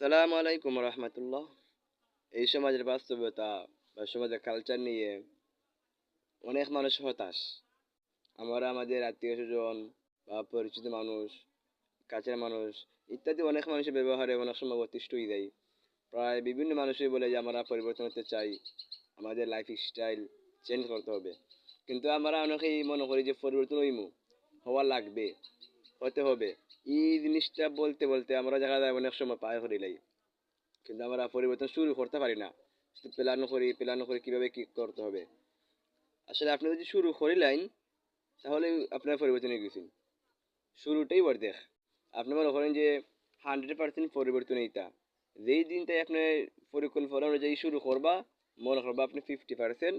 সালামু আলাইকুম রহমতুল্লাহ। এই সমাজের বাস্তবতা বা সমাজের কালচার নিয়ে অনেক মানুষ হতাশ। আমরা আমাদের আত্মীয় স্বজন বা পরিচিত মানুষ, কাছের মানুষ ইত্যাদি অনেক মানুষের ব্যবহারে অনেক সময় অতিষ্ঠ হয়ে যায়। প্রায় বিভিন্ন মানুষই বলে যে আমরা পরিবর্তন হতে চাই, আমাদের লাইফ স্টাইল চেঞ্জ করতে হবে। কিন্তু আমরা অনেকেই মনে করি যে পরিবর্তন হওয়া লাগবে, হতে হবে। এই জিনিসটা বলতে বলতে আমরা দেখা যায় অনেক সময় পায়ে হয়ে লাই, কিন্তু আমরা পরিবর্তন শুরু করতে পারি না। শুধু প্ল্যান করি কীভাবে কী করতে হবে। আসলে আপনি যদি শুরু করিলেন তাহলে আপনার পরিবর্তন হয়ে গেছেন। শুরুটাই অর্ধেক। আপনি মনে করেন যে 100% পরিবর্তন এইটা, যেই দিনটাই আপনি পরিকল্পনা অনুযায়ী শুরু করবা, মনে করবা আপনি 50%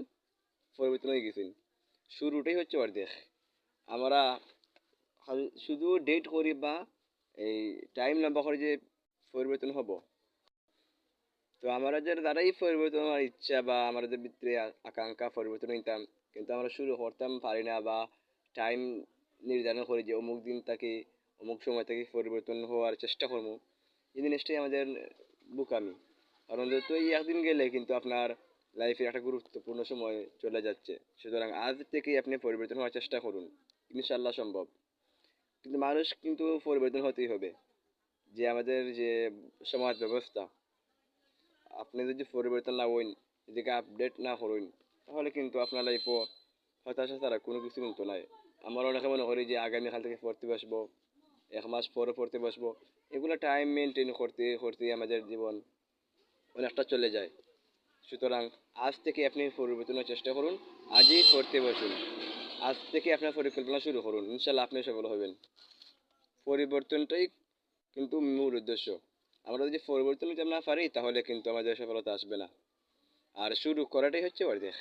পরিবর্তন হয়ে গেছেন। শুরুটাই হচ্ছে অর্ধেক। আমরা শুধু ডেট করি বা এই টাইম লম্বা করে যে পরিবর্তন হব। তো আমাদের দ্বারাই পরিবর্তন হওয়ার ইচ্ছা বা আমাদের ভিতরে আকাঙ্ক্ষা পরিবর্তন হইতাম, কিন্তু আমরা শুরু করতাম পারি না বা টাইম নির্ধারণ করি যে অমুক দিন থেকে অমুক সময় থেকে পরিবর্তন হওয়ার চেষ্টা করবো। এই জিনিসটাই আমাদের বোকামি। কারণ তো এই একদিন গেলে কিন্তু আপনার লাইফের একটা গুরুত্বপূর্ণ সময় চলে যাচ্ছে। সুতরাং আজ থেকেই আপনি পরিবর্তন হওয়ার চেষ্টা করুন, ইনশাল্লাহ সম্ভব। কিন্তু মানুষ কিন্তু পরিবর্তন হতেই হবে। যে আমাদের যে সমাজ ব্যবস্থা, আপনি যদি পরিবর্তন না হইন, নিজেকে আপডেট না করুন, তাহলে কিন্তু আপনার লাইফও হতাশা ছাড়া কোনো কিছু কিন্তু নাই। আমার অনেকে মনে করি যে আগামীকাল থেকে পড়তে বসবো, 1 মাস পরে পড়তে বসবো। এগুলো টাইম মেনটেন করতে করতে আমাদের জীবন অনেকটা চলে যায়। সুতরাং আজ থেকে আপনি পরিবর্তনের চেষ্টা করুন, আজই পড়তে বসুন। আজ থেকে আপনার পরিকল্পনা শুরু করুন, ইনশাল্লাহ আপনি সফল হবেন। পরিবর্তনটাই কিন্তু মূল উদ্দেশ্য। আমরা যদি পরিবর্তন করতে না পারি তাহলে কিন্তু আমাদের সফলতা আসবে না। আর শুরু করাটাই হচ্ছে অর্ধেক।